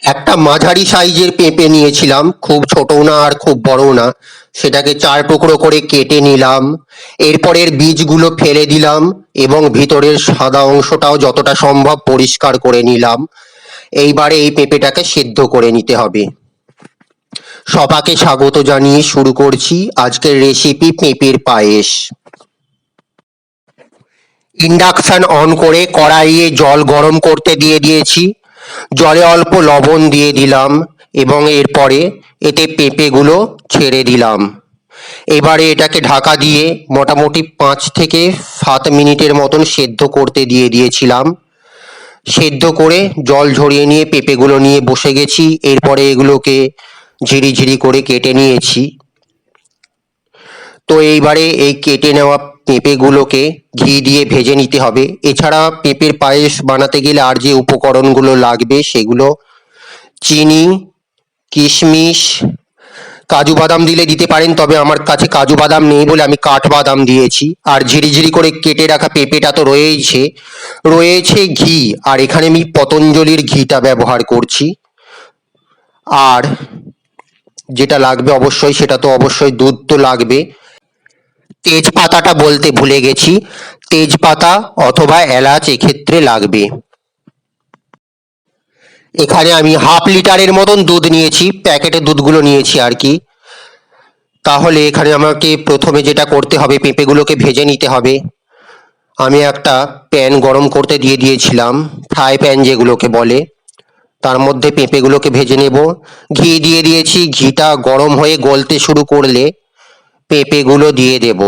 একটা মাঝারি সাইজের পেঁপে নিয়েছিলাম, খুব ছোটও না আর খুব বড়ও না। সেটাকে 4 টুকরো করে কেটে নিলাম। এরপরের বীজগুলো ফেলে দিলাম এবং ভিতরের সাদা অংশটাও যতটা সম্ভব পরিষ্কার করে নিলাম। এইবারে এই পেঁপেটাকে সেদ্ধ করে নিতে হবে। সবাইকে স্বাগত জানিয়ে শুরু করছি আজকের রেসিপি পেঁপের পায়েস। ইন্ডাকশন অন করে কড়াইয়ে জল গরম করতে দিয়ে দিয়েছি। জলে অল্প লবণ দিয়ে দিলাম এবং এরপরে এতে পেঁপেগুলো ছেড়ে দিলাম। এবারে এটাকে ঢাকা দিয়ে মোটামুটি 5 থেকে 7 মিনিটের মতন সেদ্ধ করতে দিয়ে দিয়েছিলাম। সেদ্ধ করে জল ঝরিয়ে নিয়ে পেঁপেগুলো নিয়ে বসে গেছি। এরপরে এগুলোকে ঝিরিঝিরি করে কেটে নিয়েছি। তো এইবারে এই কেটে নেওয়া পেঁপেগুলোকে ঘি দিয়ে ভেজে নিতে হবে। এছাড়া পেঁপের পায়েস বানাতে গেলে আর যে উপকরণগুলো লাগবে সেগুলো চিনি, কিশমিশ, কাজু বাদাম দিলে দিতে পারেন, তবে আমার কাছে কাজু বাদাম নেই বলে আমি কাঠবাদাম দিয়েছি। আর ঝিরিঝিরি করে কেটে রাখা পেঁপেটা তো রয়েছে ঘি, আর এখানে আমি পতঞ্জলির ঘিটা ব্যবহার করছি। আর যেটা লাগবে অবশ্যই, সেটা তো অবশ্যই দুধ তো লাগবে। তেজপাতাটা বলতে ভুলে গেছি, তেজপাতা অথবা এলাচ এক্ষেত্রে লাগবে। এখানে আমি ½ লিটারের মতন দুধ নিয়েছি, প্যাকেটের দুধগুলো নিয়েছি আর কি। তাহলে এখানে আমাকে প্রথমে যেটা করতে হবে, পেঁপেগুলোকে ভেজে নিতে হবে। আমি একটা প্যান গরম করতে দিয়ে দিয়েছিলাম, ফ্রাই প্যান যেগুলোকে বলে। তার মধ্যে পেঁপেগুলোকে ভেজে নেব। ঘি দিয়ে দিয়েছি, ঘিটা গরম হয়ে গলতে শুরু করলে পেঁপেগুলো দিয়ে দেব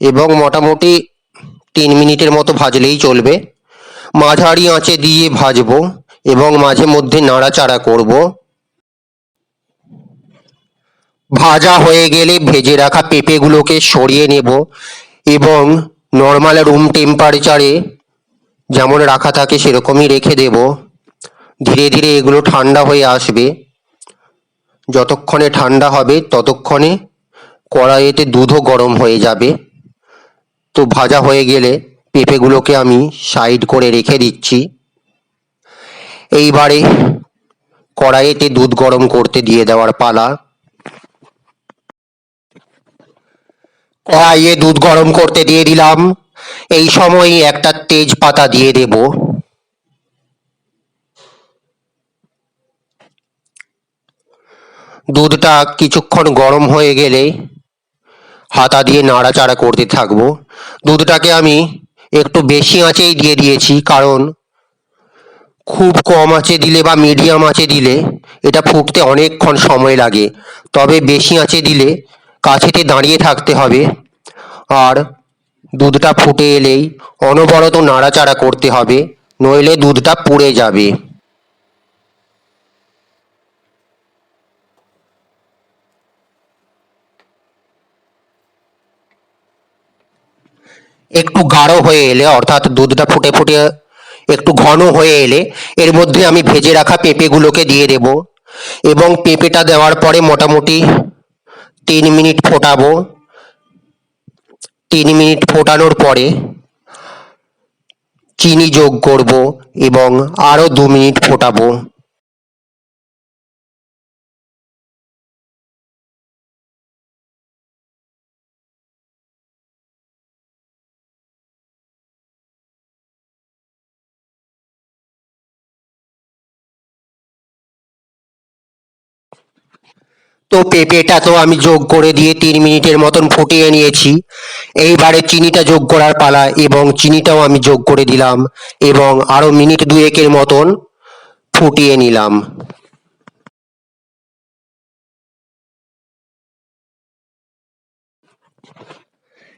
এবং মোটামুটি 3 মিনিটের মতো ভাজলেই চলবে। মাঝারি আঁচে দিয়ে ভাজবো এবং মাঝে মধ্যে নাড়াচাড়া করব। ভাজা হয়ে গেলে ভেজে রাখা পেঁপেগুলোকে সরিয়ে নেব এবং নর্মাল রুম টেম্পারেচারে যেমন রাখা থাকে সেরকমই রেখে দেব। ধীরে ধীরে এগুলো ঠান্ডা হয়ে আসবে। যতক্ষণে ঠান্ডা হবে ততক্ষণে কড়াইতে দুধও গরম হয়ে যাবে। তো ভাজা হয়ে গেলে পেঁপেগুলোকে আমি সাইড করে রেখে দিচ্ছি। এইবারে কড়াইতে দুধ গরম করতে দিয়ে দেওয়ার পালা। কড়াইয়ে দুধ গরম করতে দিয়ে দিলাম। এই সময় একটা তেজপাতা দিয়ে দেব। দুধটা কিছুক্ষণ গরম হয়ে গেলে হাতা দিয়ে নাড়াচাড়া করতে থাকবো। দুধটাকে আমি একটু বেশি আঁচেই দিয়ে দিয়েছি, কারণ খুব কম আঁচে দিলে বা মিডিয়াম আঁচে দিলে এটা ফুটতে অনেকক্ষণ সময় লাগে। তবে বেশি আঁচে দিলে কাছেতে দাঁড়িয়ে থাকতে হবে, আর দুধটা ফুটে এলেই অনবরত নাড়াচাড়া করতে হবে, নইলে দুধটা পুড়ে যাবে। একটু গাঢ় হয়ে এলে, অর্থাৎ দুধটা ফুটে ফুটে একটু ঘন হয়ে এলে এর মধ্যে আমি ভেজে রাখা পেঁপেগুলোকে দিয়ে দেব এবং পেঁপেটা দেওয়ার পরে মোটামুটি 3 মিনিট ফোটাবো। 3 মিনিট ফোটানোর পরে চিনি যোগ করব এবং আরও 2 মিনিট ফোটাবো। তো পেঁপেটা তো আমি যোগ করে দিয়ে 3 মিনিটের মতন ফুটিয়ে নিয়েছি। এইবারে চিনিটা যোগ করার পালা এবং চিনিটাও আমি যোগ করে দিলাম এবং আরও মিনিট দুয়েকের মতন ফুটিয়ে নিলাম।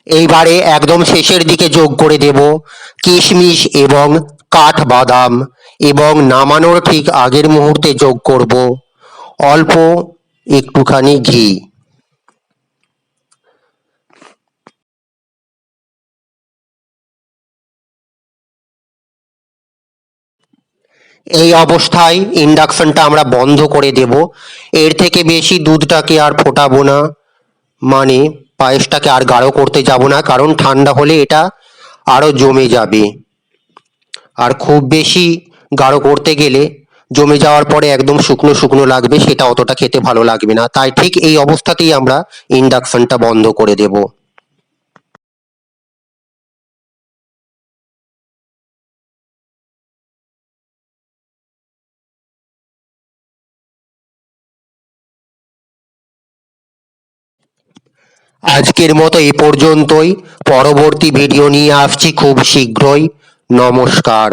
এইবারে একদম শেষের দিকে যোগ করে দেব কিশমিশ এবং কাঠবাদাম এবং নামানোর ঠিক আগের মুহূর্তে যোগ করব অল্প একটুখানি ঘি। এই অবস্থায় ইন্ডাকশনটা আমরা বন্ধ করে দেব। এর থেকে বেশি দুধটাকে আর ফোটাবো না, মানে পায়েসটাকে আর গাঢ় করতে যাব না, কারণ ঠান্ডা হলে এটা আরও জমে যাবে। আর খুব বেশি গাঢ় করতে গেলে জমে যাওয়ার পরে একদম শুকনো শুকনো লাগবে, সেটা অতটা খেতে ভালো লাগবে না। তাই ঠিক এই অবস্থাতেই আমরা ইন্ডাকশনটা বন্ধ করে দেব। আজকের মতো এ পর্যন্তই। পরবর্তী ভিডিও নিয়ে আসছি খুব শীঘ্রই। নমস্কার।